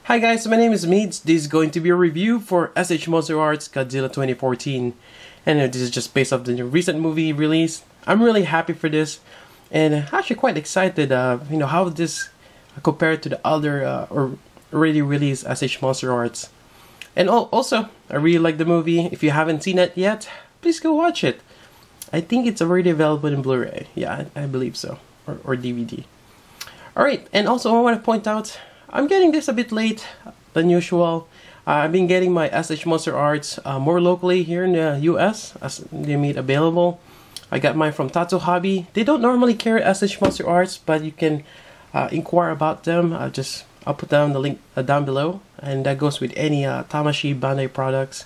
Hi guys, my name is Meads. This is going to be a review for MonsterArts Godzilla 2014, and this is just based off the recent movie release. I'm really happy for this, and actually quite excited. How this compared to the other or already released MonsterArts. And also, I really like the movie. If you haven't seen it yet, please go watch it. I think it's already available in Blu-ray. Yeah, I believe so, or DVD. All right, and also I want to point out, I'm getting this a bit late than usual. I've been getting my MonsterArts more locally here in the US as they made available. I got mine from Tattoo Hobby. They don't normally carry MonsterArts, but you can inquire about them. I'll put down the link down below, and that goes with any Tamashii Bandai products.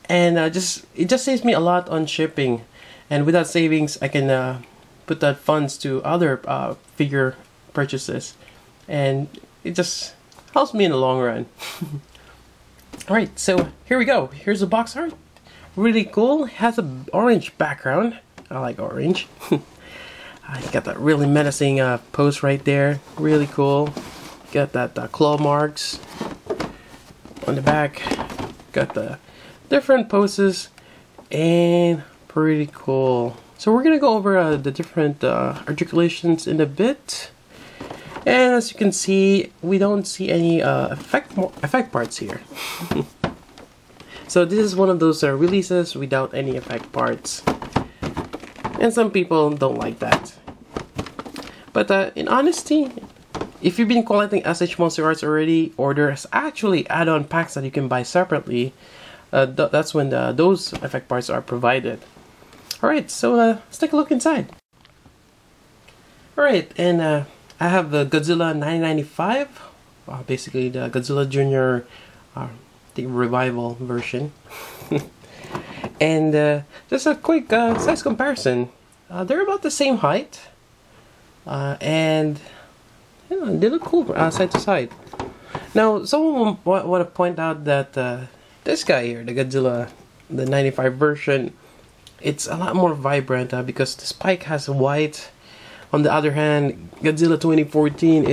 And it just saves me a lot on shipping, and with that savings, I can put that funds to other figure purchases, and it just helps me in the long run. Alright, so here we go. Here's the box art. Really cool. It has an orange background. I like orange. I got that really menacing pose right there. Really cool. Got that claw marks on the back. Got the different poses, and pretty cool. So we're gonna go over the different articulations in a bit. And as you can see, we don't see any effect parts here. So this is one of those releases without any effect parts, and some people don't like that. But in honesty, if you've been collecting MonsterArts already, or there's actually add-on packs that you can buy separately, that's when those effect parts are provided. Alright, so let's take a look inside. Alright, and I have the Godzilla 995, basically the Godzilla Jr. The revival version. And just a quick size comparison. They're about the same height, and they look cool side to side. Now, someone want to point out that this guy here, the Godzilla, the 95 version, it's a lot more vibrant because the spike has white. On the other hand, Godzilla 2014,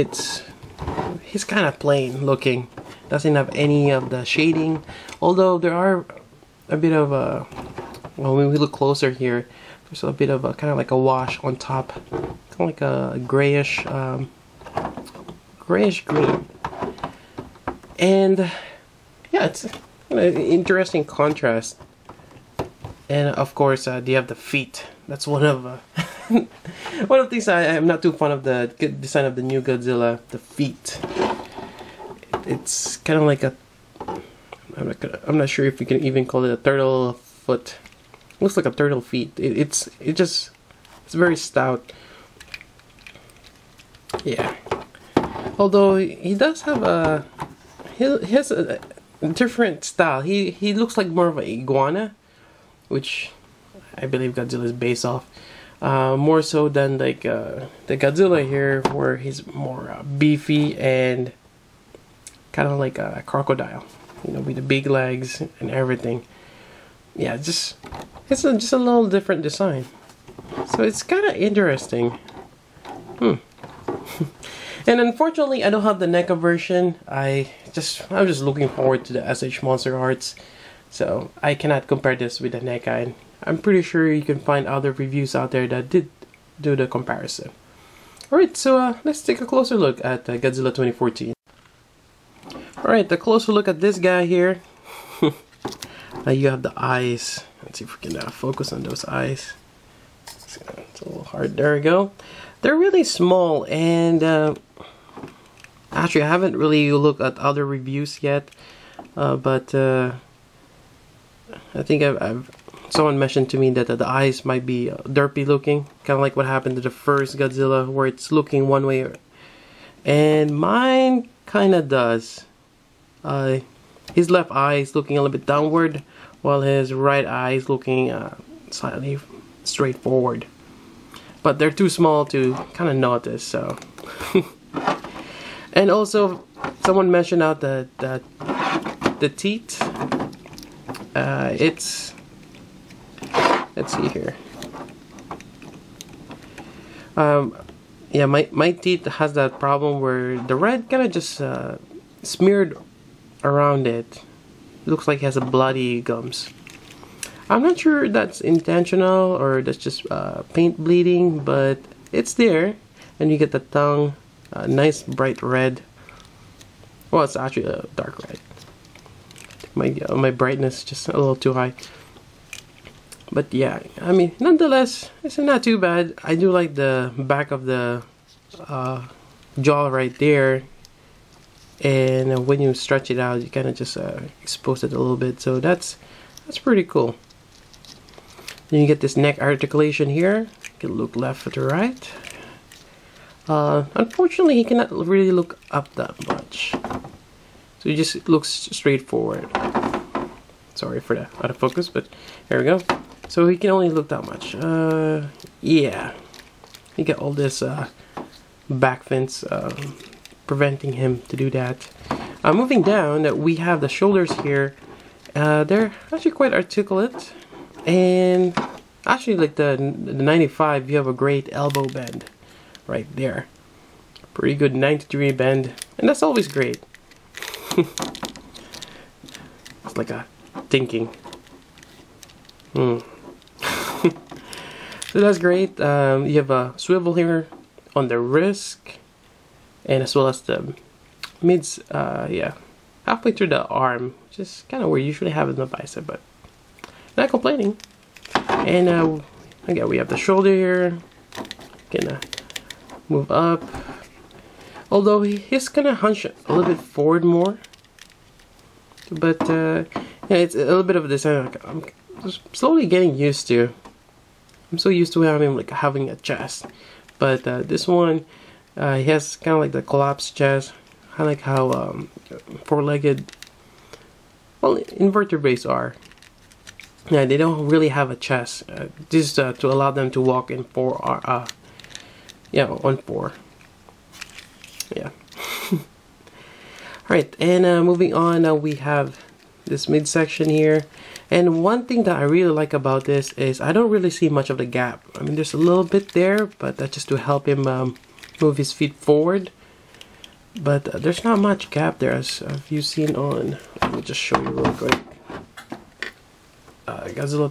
he's kind of plain looking. Doesn't have any of the shading. Although there are a bit of a, well, when we look closer here, there's a bit of a kind of like a wash on top, kind of like a grayish green. And yeah, it's an interesting contrast. And of course, they have the feet. That's one of one of the things I'm not too fond of, the design of the new Godzilla. The feet. It's kind of like a. I'm not sure if you can even call it a turtle foot. It looks like a turtle feet. It's very stout. Yeah. Although he does have he has a different style. He looks like more of an iguana, which I believe Godzilla is based off, more so than like the Godzilla here, where he's more beefy and kind of like a crocodile, with the big legs and everything. Yeah, it's just a little different design, so it's kind of interesting. And unfortunately, I don't have the NECA version. I'm just looking forward to the MonsterArts, so I cannot compare this with the NECA. And I'm pretty sure you can find other reviews out there that did do the comparison. Alright, so let's take a closer look at Godzilla 2014. Alright, a closer look at this guy here. You have the eyes. Let's see if we can focus on those eyes. It's a little hard. There we go. They're really small, and actually I haven't really looked at other reviews yet, but I think someone mentioned to me that the eyes might be derpy looking, kind of like what happened to the first Godzilla, where it's looking one way, and mine kind of does. His left eye is looking a little bit downward, while his right eye is looking slightly straight forward. But they're too small to kind of notice, so. And also, someone mentioned out that the teeth, let's see here. Yeah, my teeth has that problem where the red kind of just smeared around it. It looks like it has a bloody gums. I'm not sure that's intentional or that's just paint bleeding, but it's there. And you get the tongue, nice bright red. Well, it's actually a dark red. My brightness is just a little too high. But yeah, I mean, nonetheless, it's not too bad. I do like the back of the jaw right there. And when you stretch it out, you kind of just expose it a little bit. So that's pretty cool. Then you get this neck articulation here. You can look left to right. Unfortunately, he cannot really look up that much. So he just looks straightforward. Sorry for that out of focus, but there we go. So he can only look that much. Yeah. You get all this back fence preventing him to do that. Moving down, we have the shoulders here. They're actually quite articulate. And actually, like the 95, you have a great elbow bend right there. Pretty good 90-degree bend. And that's always great. It's like a thinking. So that's great. You have a swivel here on the wrist, and as well as the mids, yeah, halfway through the arm, which is kind of where you usually have it in the bicep, but not complaining. And again, we have the shoulder here. Gonna move up. Although he's gonna hunch a little bit forward more, but yeah, it's a little bit of a design I'm slowly getting used to. I'm so used to having a chest, but this one he has kind of like the collapsed chest. I like how four-legged, well, invertebrates are. Yeah, they don't really have a chest. Just to allow them to walk in four, yeah, on four. Yeah. Alright, and moving on, we have this midsection here. And one thing that I really like about this is I don't really see much of the gap. I mean, there's a little bit there, but that's just to help him move his feet forward. But there's not much gap there, as you've seen on, let me just show you real quick. Godzilla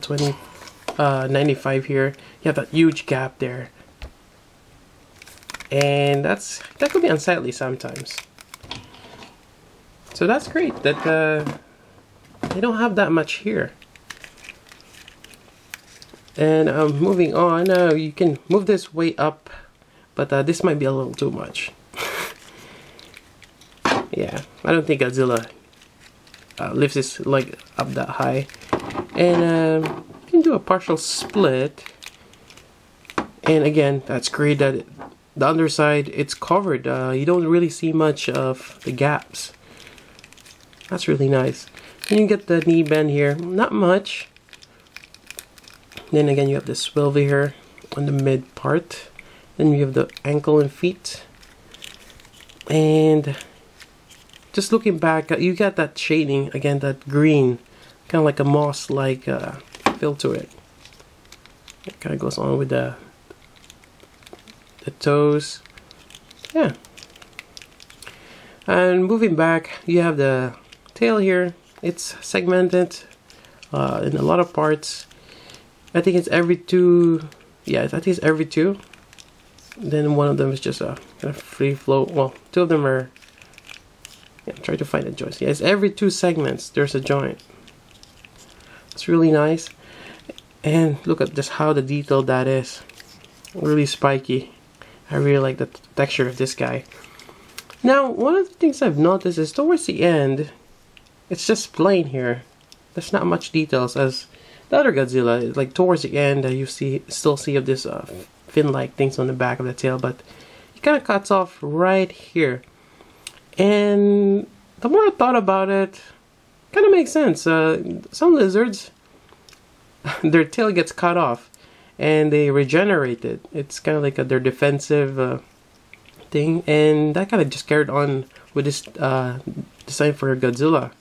95 here, you have that huge gap there. And that could be unsightly sometimes. So that's great that they don't have that much here. And moving on, you can move this way up, but this might be a little too much. Yeah, I don't think Godzilla lifts his leg up that high. And you can do a partial split. And again, that's great that the underside, it's covered. You don't really see much of the gaps. That's really nice. And you get the knee bend here, not much. Then again, you have the swivel here on the mid part. Then you have the ankle and feet. And just looking back, you got that shading, again, that green, kind of like a moss-like feel to it. It kind of goes on with the toes. Yeah. And moving back, you have the tail here. It's segmented in a lot of parts. I think it's every two. Yeah, I think it's every two. Then one of them is just a kind of free flow. Well, two of them are. Yeah, try to find a joint. Yeah, it's every two segments. There's a joint. It's really nice. And look at just how the detailed that is. Really spiky. I really like the texture of this guy. Now, one of the things I've noticed is towards the end, it's just plain here. There's not much details as the other Godzilla. Like towards the end, you still see of this fin-like things on the back of the tail, but it kind of cuts off right here. And the more I thought about it, kind of makes sense. Some lizards, their tail gets cut off and they regenerate it. It's kind of like their defensive thing, and that kind of just carried on with this design for Godzilla,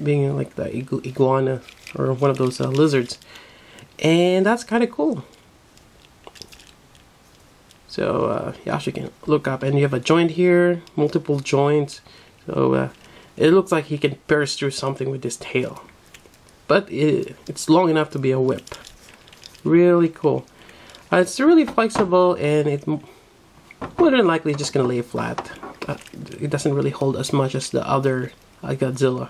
being like the iguana or one of those lizards, and that's kind of cool. So you actually can look up, and you have a joint here, multiple joints. So it looks like he can pierce through something with his tail. But it's long enough to be a whip. Really cool. It's really flexible, and it more than likely just gonna lay flat. It doesn't really hold as much as the other Godzilla,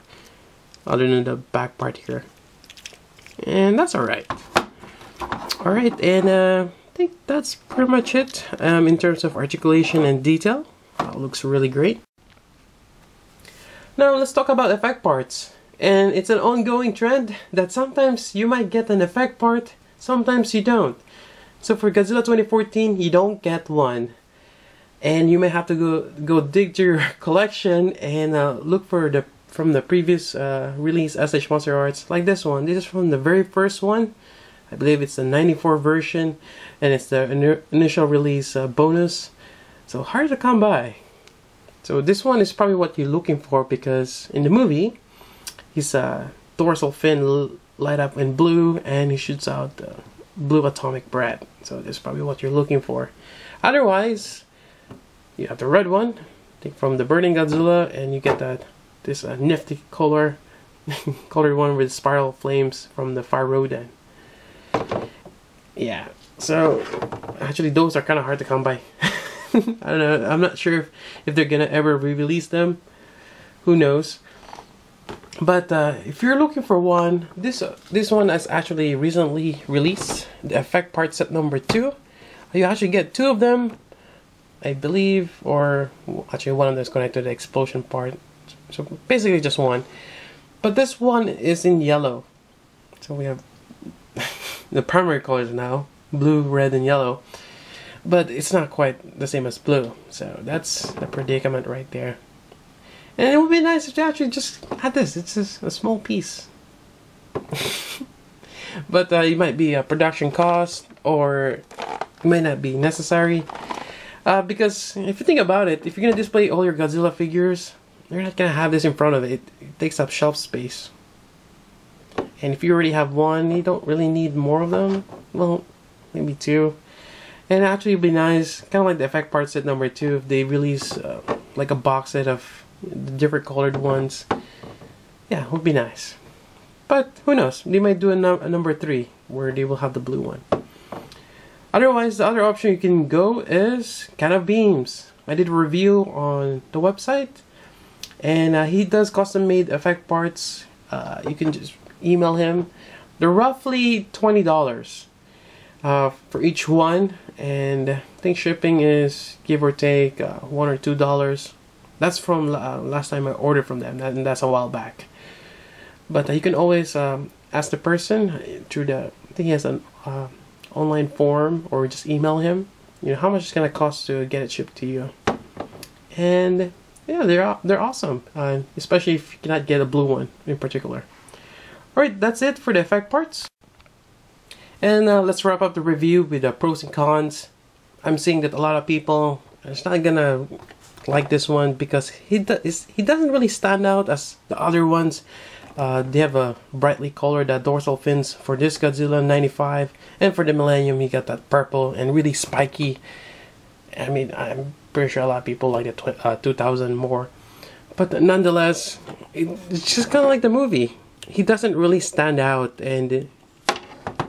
other than the back part here. And that's alright. Alright, and I think that's pretty much it in terms of articulation and detail. Looks really great. Now let's talk about effect parts. And it's an ongoing trend that sometimes you might get an effect part, sometimes you don't. So for Godzilla 2014, you don't get one. And you may have to go dig through your collection and look for from the previous release SH Monster Arts, like this one. This is from the very first one. I believe it's the 94 version, and it's the initial release bonus. So hard to come by. So this one is probably what you're looking for, because in the movie, his dorsal fin light up in blue, and he shoots out blue atomic breath. So this is probably what you're looking for. Otherwise, you have the red one, take from the Burning Godzilla, and you get this nifty colored one with spiral flames from the Fire Rodan. Yeah, so actually those are kind of hard to come by. I don't know, I'm not sure if they're gonna ever re-release them. Who knows? But if you're looking for one, this one is actually recently released, the effect part set number 2. You actually get 2 of them, I believe, or actually one of them is connected to the explosion part. So basically just one. But this one is in yellow. So we have the primary colors now, blue, red, and yellow. But it's not quite the same as blue. So that's the predicament right there. And it would be nice if they actually just had this. It's just a small piece. But it might be a production cost, or it might not be necessary. Because if you think about it, if you're going to display all your Godzilla figures, you're not going to have this in front of it. It takes up shelf space. And if you already have one, you don't really need more of them. Well, maybe 2. And actually it'd be nice, kind of like the effect part set number 2, if they release like a box set of the different colored ones. Yeah, it would be nice. But who knows, they might do a number 3 where they will have the blue one. Otherwise, the other option you can go is Can of Beams. I did a review on the website, and he does custom made effect parts. You can just email him. They're roughly $20 for each one, and I think shipping is give or take $1 or $2. That's from last time I ordered from them, and that's a while back. But you can always ask the person through the, I think he has an online form, or just email him, you know, how much it's gonna cost to get it shipped to you. And yeah, they're awesome, especially if you cannot get a blue one in particular. Alright, that's it for the effect parts. And let's wrap up the review with the pros and cons. I'm seeing that a lot of people are not gonna like this one because he doesn't really stand out as the other ones. They have a brightly colored dorsal fins for this Godzilla 95, and for the Millennium he got that purple and really spiky. I mean, I'm pretty sure a lot of people like the 2000 more, but nonetheless, it's just kind of like the movie. He doesn't really stand out, and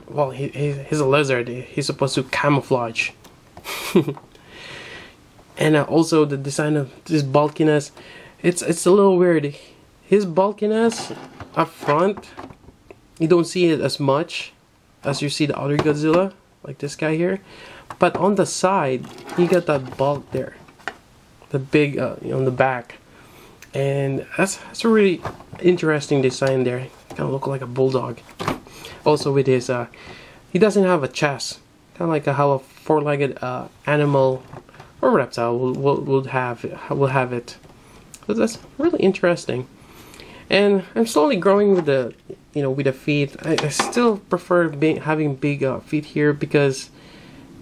well, he's a lizard. He's supposed to camouflage. And also the design of this bulkiness, it's a little weird. His bulkiness up front, you don't see it as much as you see the other Godzilla, like this guy here. But on the side, you got that bulk there, the big on the back, and that's a really interesting design there. Kind of look like a bulldog. Also with his, he doesn't have a chest, kind of like how a four-legged animal or reptile will have it. So that's really interesting. And I'm slowly growing with the, with the feet. I still prefer having big feet here because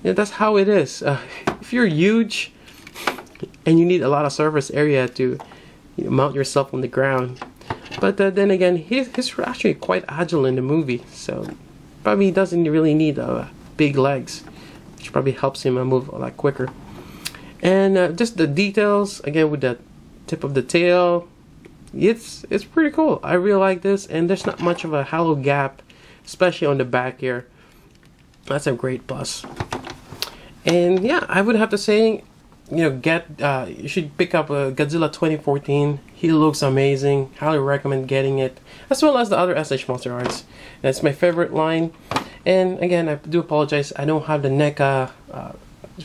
that's how it is. If you're huge and you need a lot of surface area to mount yourself on the ground, but then again, he's actually quite agile in the movie, so probably doesn't really need big legs, which probably helps him move a lot quicker. And just the details, again, with the tip of the tail. It's pretty cool. I really like this, and there's not much of a hollow gap, especially on the back here. That's a great plus. And yeah, I would have to say, you know, you should pick up a Godzilla 2014. He looks amazing. Highly recommend getting it, as well as the other SH MonsterArts. That's my favorite line. And again, I do apologize, I don't have the NECA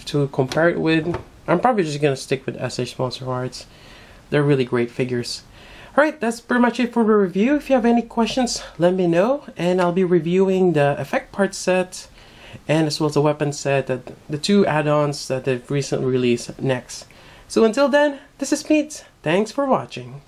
to compare it with. I'm probably just gonna stick with SH MonsterArts. They're really great figures. Alright, that's pretty much it for the review. If you have any questions, let me know, and I'll be reviewing the effect part set and as well as the weapon set, the two add-ons that they've recently released next. So until then, this is Pete. Thanks for watching.